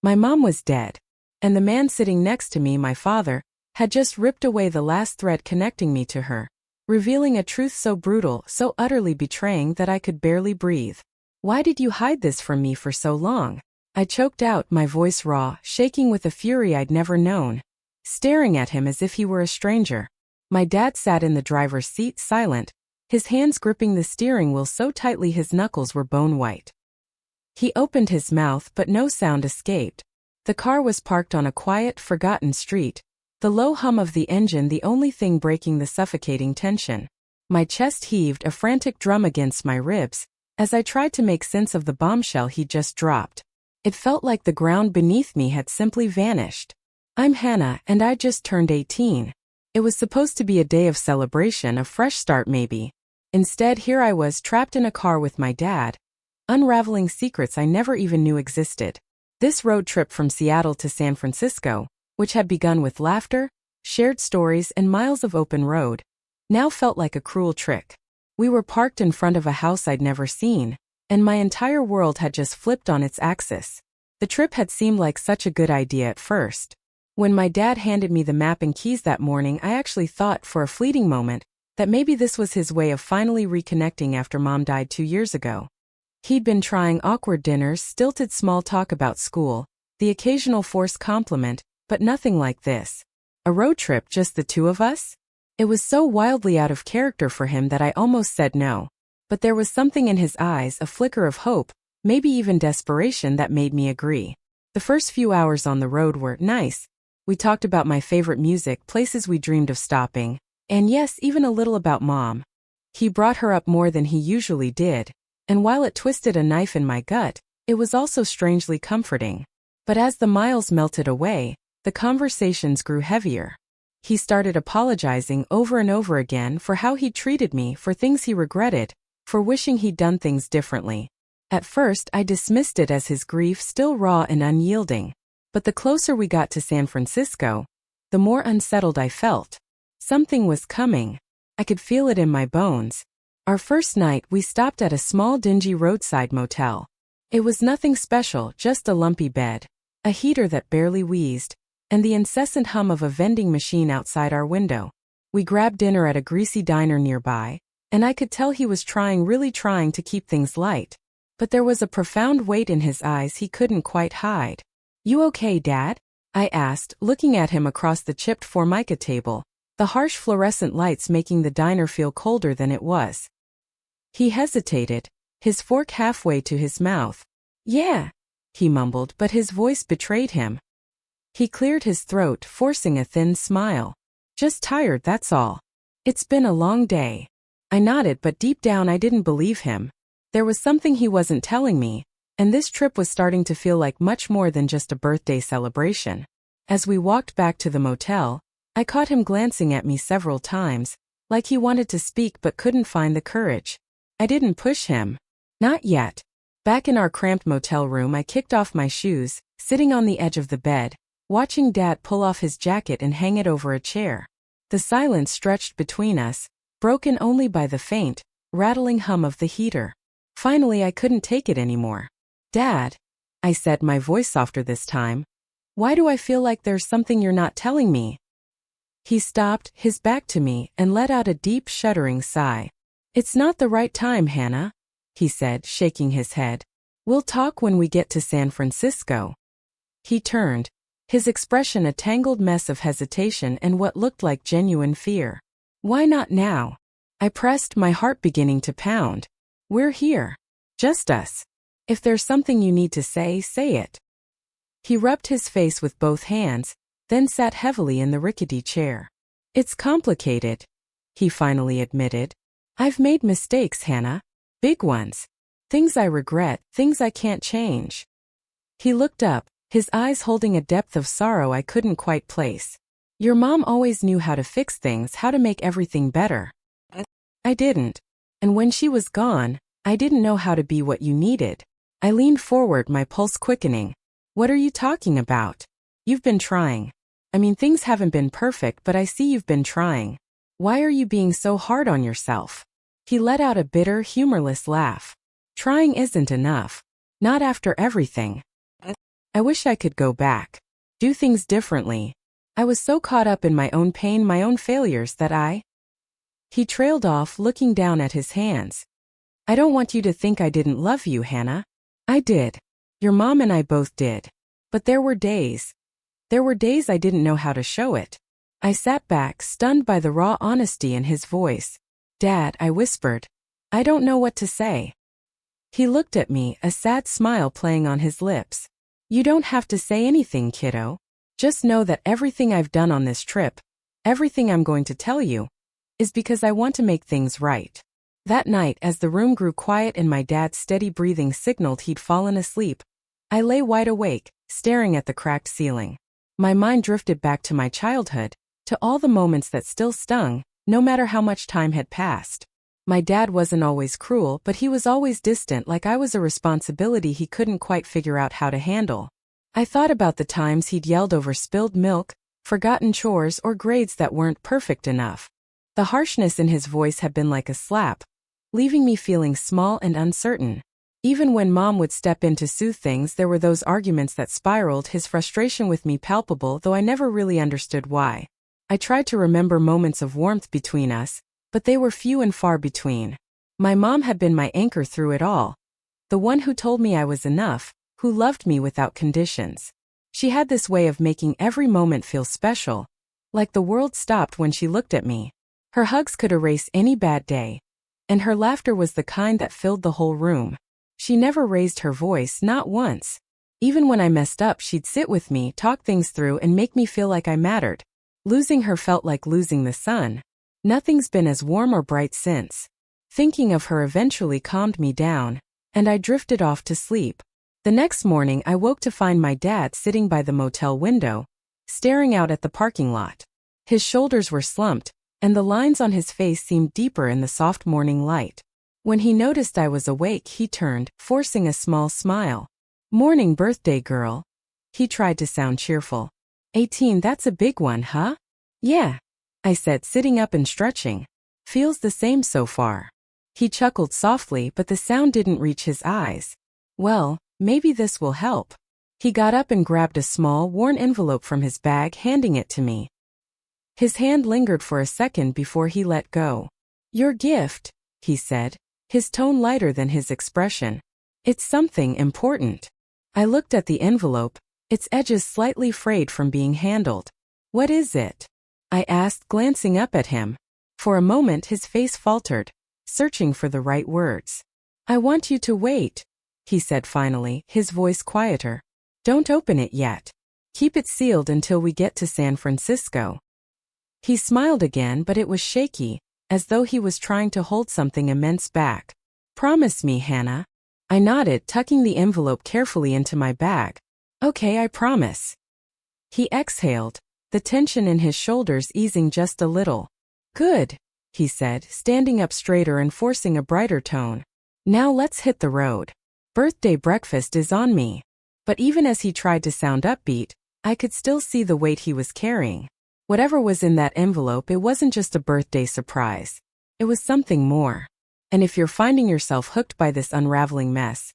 My mom was dead, and the man sitting next to me, my father, had just ripped away the last thread connecting me to her, revealing a truth so brutal, so utterly betraying that I could barely breathe. "Why did you hide this from me for so long?" I choked out, my voice raw, shaking with a fury I'd never known, staring at him as if he were a stranger. My dad sat in the driver's seat, silent, his hands gripping the steering wheel so tightly his knuckles were bone white. He opened his mouth, but no sound escaped. The car was parked on a quiet, forgotten street, the low hum of the engine the only thing breaking the suffocating tension. My chest heaved, a frantic drum against my ribs, as I tried to make sense of the bombshell he'd just dropped. It felt like the ground beneath me had simply vanished. I'm Hannah, and I just turned 18. It was supposed to be a day of celebration, a fresh start maybe. Instead, here I was, trapped in a car with my dad, unraveling secrets I never even knew existed. This road trip from Seattle to San Francisco, which had begun with laughter, shared stories, and miles of open road, now felt like a cruel trick. We were parked in front of a house I'd never seen, and my entire world had just flipped on its axis. The trip had seemed like such a good idea at first. When my dad handed me the map and keys that morning, I actually thought for a fleeting moment that maybe this was his way of finally reconnecting after Mom died 2 years ago. He'd been trying awkward dinners, stilted small talk about school, the occasional forced compliment, but nothing like this. A road trip, just the two of us? It was so wildly out of character for him that I almost said no. But there was something in his eyes, a flicker of hope, maybe even desperation, that made me agree. The first few hours on the road were nice. We talked about my favorite music, places we dreamed of stopping, and yes, even a little about Mom. He brought her up more than he usually did, and while it twisted a knife in my gut, it was also strangely comforting. But as the miles melted away, the conversations grew heavier. He started apologizing over and over again for how he'd treated me, for things he regretted, for wishing he'd done things differently. At first, I dismissed it as his grief, still raw and unyielding. But the closer we got to San Francisco, the more unsettled I felt. Something was coming. I could feel it in my bones. Our first night, we stopped at a small, dingy roadside motel. It was nothing special, just a lumpy bed, a heater that barely wheezed, and the incessant hum of a vending machine outside our window. We grabbed dinner at a greasy diner nearby, and I could tell he was trying, really trying to keep things light. But there was a profound weight in his eyes he couldn't quite hide. "You okay, Dad?" I asked, looking at him across the chipped Formica table, the harsh fluorescent lights making the diner feel colder than it was. He hesitated, his fork halfway to his mouth. "Yeah," he mumbled, but his voice betrayed him. He cleared his throat, forcing a thin smile. "Just tired, that's all. It's been a long day." I nodded, but deep down I didn't believe him. There was something he wasn't telling me, and this trip was starting to feel like much more than just a birthday celebration. As we walked back to the motel, I caught him glancing at me several times, like he wanted to speak but couldn't find the courage. I didn't push him. Not yet. Back in our cramped motel room, I kicked off my shoes, sitting on the edge of the bed, watching Dad pull off his jacket and hang it over a chair. The silence stretched between us, broken only by the faint, rattling hum of the heater. Finally, I couldn't take it anymore. "Dad," I said, my voice softer this time, "why do I feel like there's something you're not telling me?" He stopped, his back to me, and let out a deep, shuddering sigh. "It's not the right time, Hannah," he said, shaking his head. "We'll talk when we get to San Francisco." He turned, his expression a tangled mess of hesitation and what looked like genuine fear. "Why not now?" I pressed, my heart beginning to pound. "We're here. Just us. If there's something you need to say, say it." He rubbed his face with both hands, then sat heavily in the rickety chair. "It's complicated," he finally admitted. "I've made mistakes, Hannah. Big ones. Things I regret, things I can't change." He looked up, his eyes holding a depth of sorrow I couldn't quite place. "Your mom always knew how to fix things, how to make everything better. I didn't. And when she was gone, I didn't know how to be what you needed." I leaned forward, my pulse quickening. "What are you talking about? You've been trying. I mean, things haven't been perfect, but I see you've been trying. Why are you being so hard on yourself?" He let out a bitter, humorless laugh. "Trying isn't enough. Not after everything." I wish I could go back. Do things differently. I was so caught up in my own pain, my own failures that He trailed off, looking down at his hands. I don't want you to think I didn't love you, Hannah. I did. Your mom and I both did. But there were days. There were days I didn't know how to show it. I sat back, stunned by the raw honesty in his voice. Dad, I whispered. I don't know what to say. He looked at me, a sad smile playing on his lips. You don't have to say anything, kiddo. Just know that everything I've done on this trip, everything I'm going to tell you, is because I want to make things right. That night, as the room grew quiet and my dad's steady breathing signaled he'd fallen asleep, I lay wide awake, staring at the cracked ceiling. My mind drifted back to my childhood, to all the moments that still stung, no matter how much time had passed. My dad wasn't always cruel, but he was always distant, like I was a responsibility he couldn't quite figure out how to handle. I thought about the times he'd yelled over spilled milk, forgotten chores, or grades that weren't perfect enough. The harshness in his voice had been like a slap, leaving me feeling small and uncertain. Even when Mom would step in to soothe things, there were those arguments that spiraled, his frustration with me palpable, though I never really understood why. I tried to remember moments of warmth between us, but they were few and far between. My mom had been my anchor through it all, the one who told me I was enough, who loved me without conditions. She had this way of making every moment feel special, like the world stopped when she looked at me. Her hugs could erase any bad day, and her laughter was the kind that filled the whole room. She never raised her voice, not once. Even when I messed up, she'd sit with me, talk things through, and make me feel like I mattered. Losing her felt like losing the sun. Nothing's been as warm or bright since. Thinking of her eventually calmed me down, and I drifted off to sleep. The next morning I woke to find my dad sitting by the motel window, staring out at the parking lot. His shoulders were slumped, and the lines on his face seemed deeper in the soft morning light. When he noticed I was awake, he turned, forcing a small smile. Morning, birthday girl. He tried to sound cheerful. 18, that's a big one, huh? Yeah, I said, sitting up and stretching. Feels the same so far. He chuckled softly, but the sound didn't reach his eyes. Well, maybe this will help. He got up and grabbed a small, worn envelope from his bag, handing it to me. His hand lingered for a second before he let go. Your gift, he said, his tone lighter than his expression. It's something important. I looked at the envelope, its edges slightly frayed from being handled. What is it? I asked, glancing up at him. For a moment his face faltered, searching for the right words. I want you to wait, he said finally, his voice quieter. Don't open it yet. Keep it sealed until we get to San Francisco. He smiled again, but it was shaky, as though he was trying to hold something immense back. Promise me, Hannah. I nodded, tucking the envelope carefully into my bag. Okay, I promise. He exhaled, the tension in his shoulders easing just a little. Good, he said, standing up straighter and forcing a brighter tone. Now let's hit the road. Birthday breakfast is on me. But even as he tried to sound upbeat, I could still see the weight he was carrying. Whatever was in that envelope, it wasn't just a birthday surprise. It was something more. And if you're finding yourself hooked by this unraveling mess,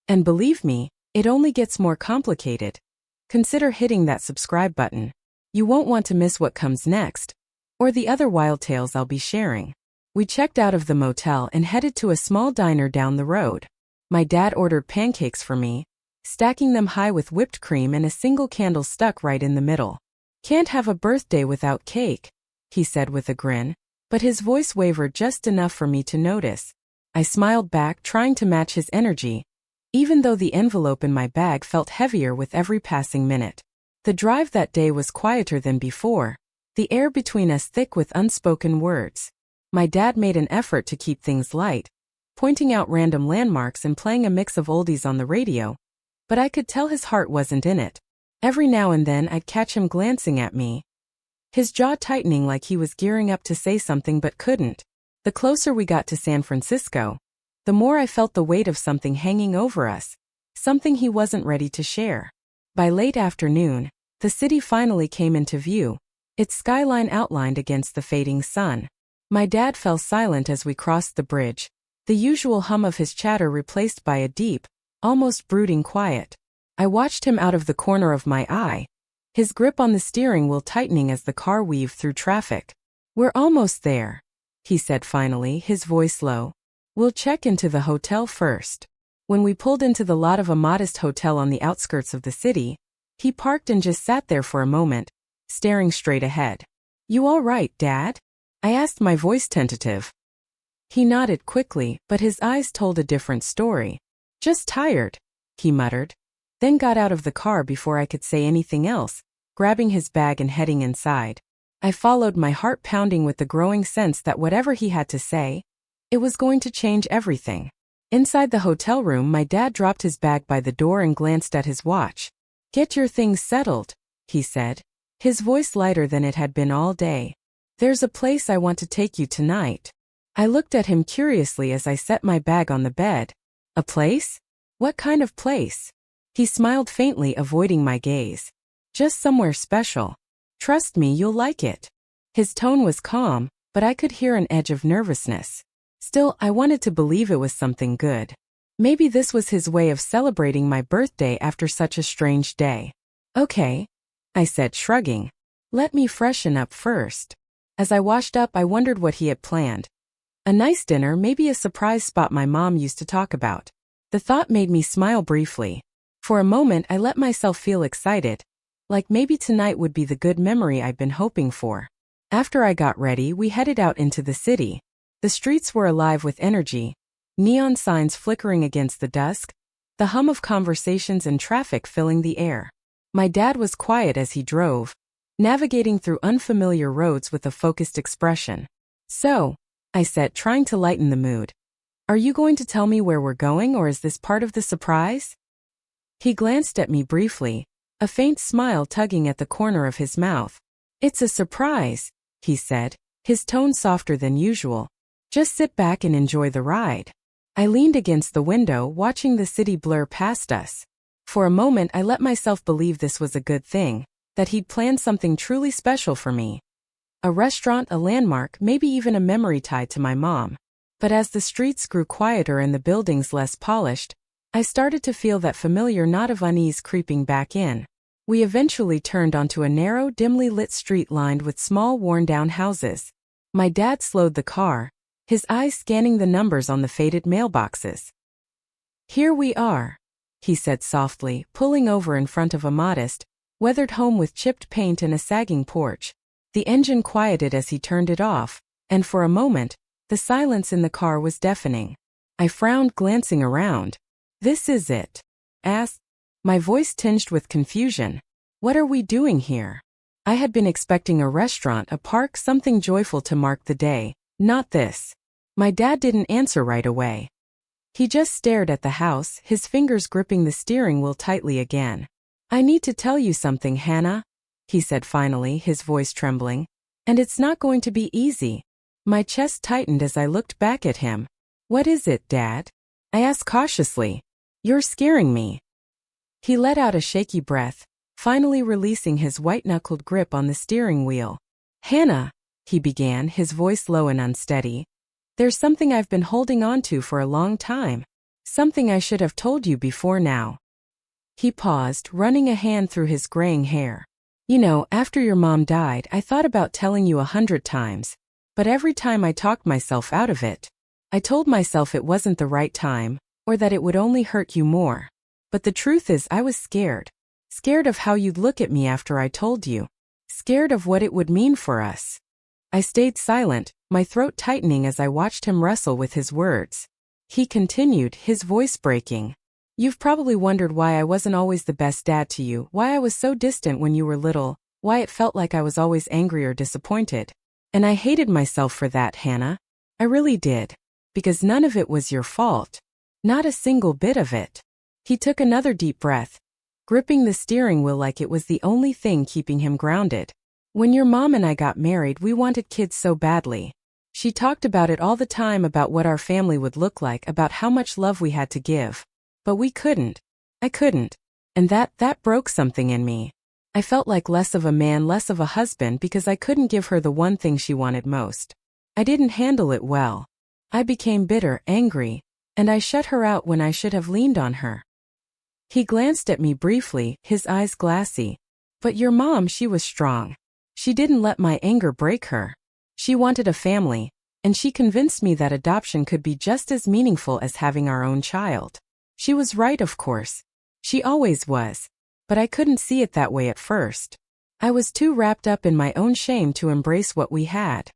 and believe me, it only gets more complicated, consider hitting that subscribe button. You won't want to miss what comes next, or the other wild tales I'll be sharing. We checked out of the motel and headed to a small diner down the road. My dad ordered pancakes for me, stacking them high with whipped cream and a single candle stuck right in the middle. Can't have a birthday without cake, he said with a grin, but his voice wavered just enough for me to notice. I smiled back, trying to match his energy, even though the envelope in my bag felt heavier with every passing minute. The drive that day was quieter than before, the air between us thick with unspoken words. My dad made an effort to keep things light, pointing out random landmarks and playing a mix of oldies on the radio, but I could tell his heart wasn't in it. Every now and then I'd catch him glancing at me, his jaw tightening like he was gearing up to say something but couldn't. The closer we got to San Francisco, the more I felt the weight of something hanging over us, something he wasn't ready to share. By late afternoon, the city finally came into view, its skyline outlined against the fading sun. My dad fell silent as we crossed the bridge, the usual hum of his chatter replaced by a deep, almost brooding quiet. I watched him out of the corner of my eye, his grip on the steering wheel tightening as the car weaved through traffic. "We're almost there," he said finally, his voice low. "We'll check into the hotel first." When we pulled into the lot of a modest hotel on the outskirts of the city, he parked and just sat there for a moment, staring straight ahead. "You all right, Dad?" I asked, my voice tentative. He nodded quickly, but his eyes told a different story. "Just tired," he muttered, then got out of the car before I could say anything else, grabbing his bag and heading inside. I followed, my heart pounding with the growing sense that whatever he had to say, it was going to change everything. Inside the hotel room, my dad dropped his bag by the door and glanced at his watch. "Get your things settled," he said, his voice lighter than it had been all day. "There's a place I want to take you tonight." I looked at him curiously as I set my bag on the bed. "A place? What kind of place?" He smiled faintly, avoiding my gaze. "Just somewhere special. Trust me, you'll like it." His tone was calm, but I could hear an edge of nervousness. Still, I wanted to believe it was something good. Maybe this was his way of celebrating my birthday after such a strange day. "Okay," I said, shrugging. "Let me freshen up first." As I washed up, I wondered what he had planned. A nice dinner, maybe a surprise spot my mom used to talk about. The thought made me smile briefly. For a moment, I let myself feel excited, like maybe tonight would be the good memory I'd been hoping for. After I got ready, we headed out into the city. The streets were alive with energy, neon signs flickering against the dusk, the hum of conversations and traffic filling the air. My dad was quiet as he drove, navigating through unfamiliar roads with a focused expression. "So," I said, trying to lighten the mood, "are you going to tell me where we're going, or is this part of the surprise?" He glanced at me briefly, a faint smile tugging at the corner of his mouth. "It's a surprise," he said, his tone softer than usual. "Just sit back and enjoy the ride." I leaned against the window, watching the city blur past us. For a moment, I let myself believe this was a good thing, that he'd planned something truly special for me. A restaurant, a landmark, maybe even a memory tied to my mom. But as the streets grew quieter and the buildings less polished, I started to feel that familiar knot of unease creeping back in. We eventually turned onto a narrow, dimly lit street lined with small, worn-down houses. My dad slowed the car, his eyes scanning the numbers on the faded mailboxes. "Here we are," he said softly, pulling over in front of a modest, weathered home with chipped paint and a sagging porch. The engine quieted as he turned it off, and for a moment, the silence in the car was deafening. I frowned, glancing around. "This is it?" asked, my voice tinged with confusion. "What are we doing here?" I had been expecting a restaurant, a park, something joyful to mark the day, not this. My dad didn't answer right away. He just stared at the house, his fingers gripping the steering wheel tightly again. "I need to tell you something, Hannah," he said finally, his voice trembling. "And it's not going to be easy." My chest tightened as I looked back at him. "What is it, Dad?" I asked cautiously. "You're scaring me." He let out a shaky breath, finally releasing his white-knuckled grip on the steering wheel. "Hannah," he began, his voice low and unsteady, "there's something I've been holding on to for a long time. Something I should have told you before now." He paused, running a hand through his graying hair. "You know, after your mom died, I thought about telling you 100 times. But every time I talked myself out of it. I told myself it wasn't the right time, or that it would only hurt you more. But the truth is, I was scared. Scared of how you'd look at me after I told you. Scared of what it would mean for us." I stayed silent, my throat tightening as I watched him wrestle with his words. He continued, his voice breaking. "You've probably wondered why I wasn't always the best dad to you, why I was so distant when you were little, why it felt like I was always angry or disappointed. And I hated myself for that, Hannah. I really did. Because none of it was your fault. Not a single bit of it." He took another deep breath, gripping the steering wheel like it was the only thing keeping him grounded. "When your mom and I got married, we wanted kids so badly. She talked about it all the time, about what our family would look like, about how much love we had to give. But we couldn't. I couldn't. And that broke something in me. I felt like less of a man, less of a husband, because I couldn't give her the one thing she wanted most. I didn't handle it well. I became bitter, angry, and I shut her out when I should have leaned on her." He glanced at me briefly, his eyes glassy. But your mom, she was strong. She didn't let my anger break her. She wanted a family, and she convinced me that adoption could be just as meaningful as having our own child. She was right, of course. She always was. But I couldn't see it that way at first. I was too wrapped up in my own shame to embrace what we had.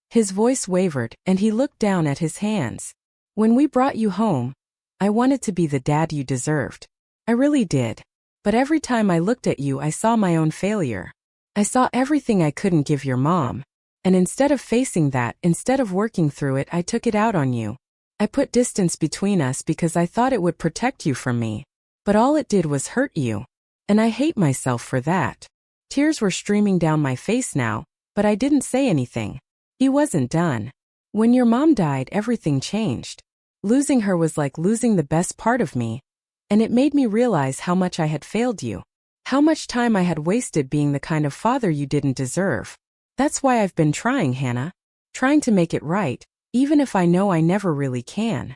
His voice wavered, and he looked down at his hands. When we brought you home, I wanted to be the dad you deserved. I really did. But every time I looked at you, I saw my own failure. I saw everything I couldn't give your mom. And instead of facing that, instead of working through it, I took it out on you. I put distance between us because I thought it would protect you from me. But all it did was hurt you. And I hate myself for that. Tears were streaming down my face now, but I didn't say anything. He wasn't done. When your mom died, everything changed. Losing her was like losing the best part of me. And it made me realize how much I had failed you. How much time I had wasted being the kind of father you didn't deserve. That's why I've been trying, Hannah. Trying to make it right, even if I know I never really can.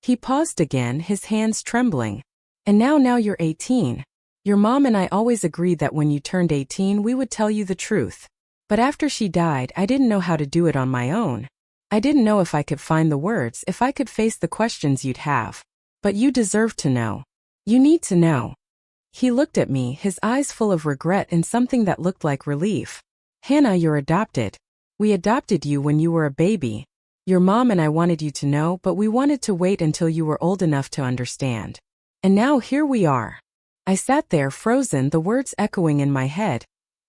He paused again, his hands trembling. And now you're 18. Your mom and I always agreed that when you turned 18 we would tell you the truth. But after she died, I didn't know how to do it on my own. I didn't know if I could find the words, if I could face the questions you'd have. But you deserve to know. You need to know. He looked at me, his eyes full of regret and something that looked like relief. Hannah, you're adopted. We adopted you when you were a baby. Your mom and I wanted you to know, but we wanted to wait until you were old enough to understand. And now here we are. I sat there frozen, the words echoing in my head.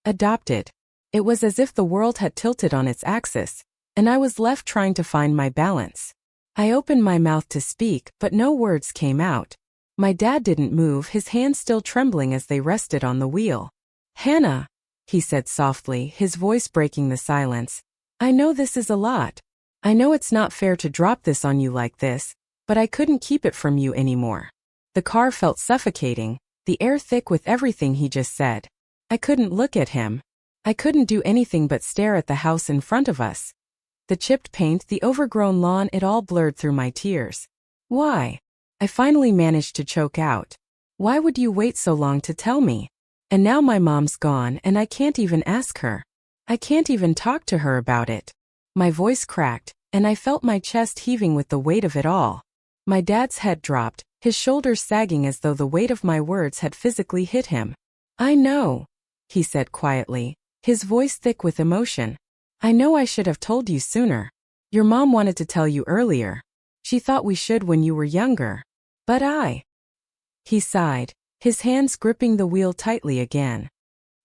Adopted. It was as if the world had tilted on its axis, and I was left trying to find my balance. I opened my mouth to speak, but no words came out. My dad didn't move, his hands still trembling as they rested on the wheel. Hannah, he said softly, his voice breaking the silence. I know this is a lot. I know it's not fair to drop this on you like this, but I couldn't keep it from you anymore. The car felt suffocating, the air thick with everything he just said. I couldn't look at him. I couldn't do anything but stare at the house in front of us. The chipped paint, the overgrown lawn, it all blurred through my tears. Why? I finally managed to choke out. Why would you wait so long to tell me? And now my mom's gone and I can't even ask her. I can't even talk to her about it. My voice cracked, and I felt my chest heaving with the weight of it all. My dad's head dropped, his shoulders sagging as though the weight of my words had physically hit him. I know, he said quietly, his voice thick with emotion. I know I should have told you sooner. Your mom wanted to tell you earlier. She thought we should when you were younger. But He sighed, his hands gripping the wheel tightly again.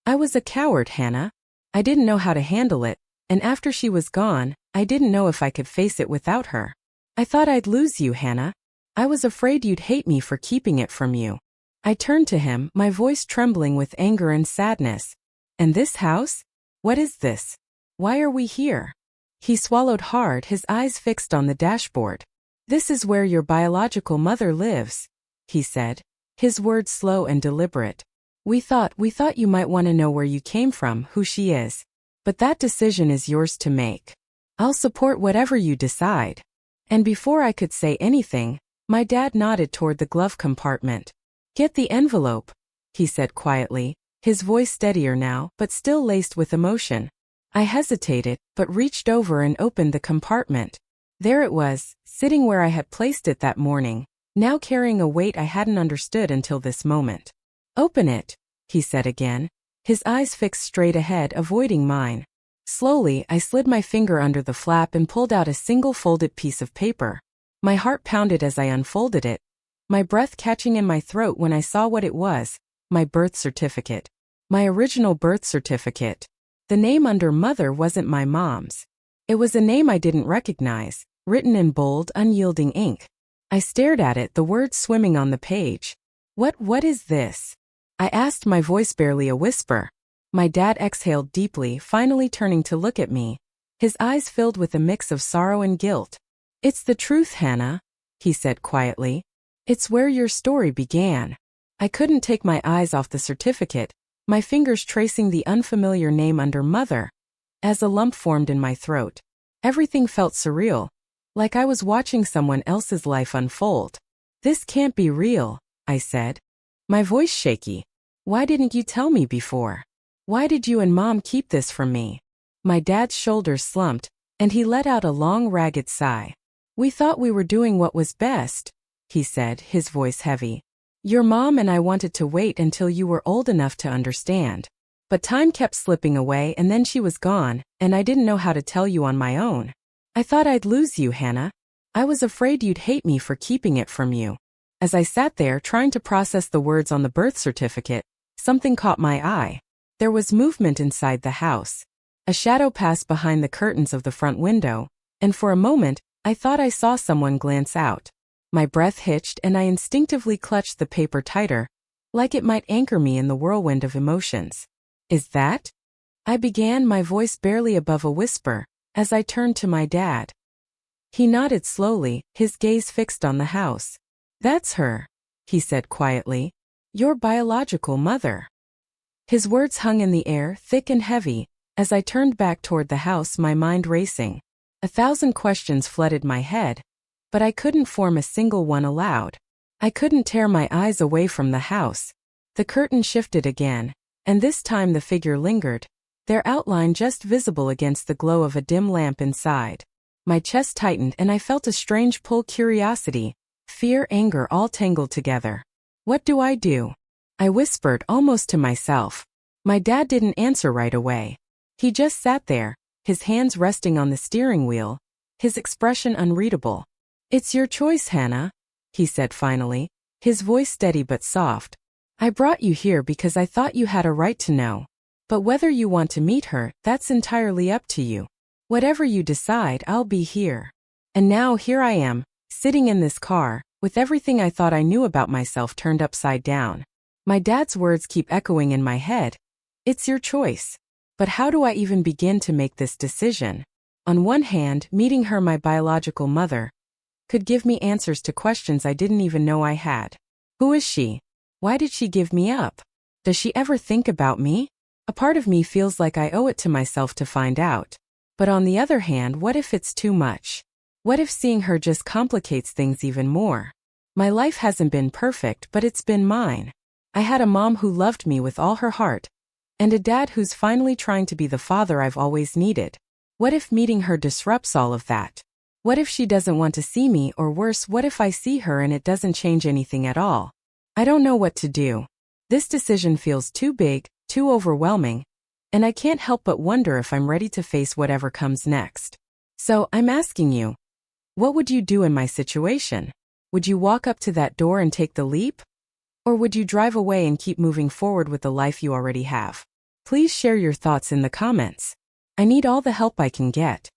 I was a coward, Hannah. I didn't know how to handle it, and after she was gone, I didn't know if I could face it without her. I thought I'd lose you, Hannah. I was afraid you'd hate me for keeping it from you. I turned to him, my voice trembling with anger and sadness. And this house? What is this? Why are we here? He swallowed hard, his eyes fixed on the dashboard. This is where your biological mother lives, he said, his words slow and deliberate. We thought you might want to know where you came from, who she is. But that decision is yours to make. I'll support whatever you decide. And before I could say anything, my dad nodded toward the glove compartment. Get the envelope, he said quietly, his voice steadier now, but still laced with emotion. I hesitated, but reached over and opened the compartment. There it was, sitting where I had placed it that morning, now carrying a weight I hadn't understood until this moment. Open it, he said again, his eyes fixed straight ahead, avoiding mine. Slowly, I slid my finger under the flap and pulled out a single folded piece of paper. My heart pounded as I unfolded it, my breath catching in my throat when I saw what it was, my birth certificate. My original birth certificate. The name under Mother wasn't my mom's. It was a name I didn't recognize, written in bold, unyielding ink. I stared at it, the words swimming on the page. What is this? I asked, my voice barely a whisper. My dad exhaled deeply, finally turning to look at me. His eyes filled with a mix of sorrow and guilt. It's the truth, Hannah, he said quietly. It's where your story began. I couldn't take my eyes off the certificate, my fingers tracing the unfamiliar name under Mother. As a lump formed in my throat, everything felt surreal, like I was watching someone else's life unfold. This can't be real, I said. My voice shaky. Why didn't you tell me before? Why did you and Mom keep this from me? My dad's shoulders slumped, and he let out a long, ragged sigh. We thought we were doing what was best, he said, his voice heavy. Your mom and I wanted to wait until you were old enough to understand. But time kept slipping away and then she was gone, and I didn't know how to tell you on my own. I thought I'd lose you, Hannah. I was afraid you'd hate me for keeping it from you. As I sat there trying to process the words on the birth certificate, something caught my eye. There was movement inside the house. A shadow passed behind the curtains of the front window, and for a moment, I thought I saw someone glance out. My breath hitched and I instinctively clutched the paper tighter, like it might anchor me in the whirlwind of emotions. Is that? I began, my voice barely above a whisper, as I turned to my dad. He nodded slowly, his gaze fixed on the house. That's her, he said quietly. Your biological mother. His words hung in the air, thick and heavy, as I turned back toward the house, my mind racing. 1,000 questions flooded my head, but I couldn't form a single one aloud. I couldn't tear my eyes away from the house. The curtain shifted again, and this time the figure lingered, their outline just visible against the glow of a dim lamp inside. My chest tightened and I felt a strange pull, curiosity, fear, anger all tangled together. What do I do? I whispered almost to myself. My dad didn't answer right away. He just sat there, his hands resting on the steering wheel, his expression unreadable. It's your choice, Hannah, he said finally, his voice steady but soft. I brought you here because I thought you had a right to know. But whether you want to meet her, that's entirely up to you. Whatever you decide, I'll be here. And now here I am, sitting in this car, with everything I thought I knew about myself turned upside down. My dad's words keep echoing in my head. It's your choice. But how do I even begin to make this decision? On one hand, meeting her, my biological mother, could give me answers to questions I didn't even know I had. Who is she? Why did she give me up? Does she ever think about me? A part of me feels like I owe it to myself to find out. But on the other hand, what if it's too much? What if seeing her just complicates things even more? My life hasn't been perfect, but it's been mine. I had a mom who loved me with all her heart, and a dad who's finally trying to be the father I've always needed. What if meeting her disrupts all of that? What if she doesn't want to see me, or worse, what if I see her and it doesn't change anything at all? I don't know what to do. This decision feels too big, too overwhelming, and I can't help but wonder if I'm ready to face whatever comes next. So, I'm asking you, what would you do in my situation? Would you walk up to that door and take the leap? Or would you drive away and keep moving forward with the life you already have? Please share your thoughts in the comments. I need all the help I can get.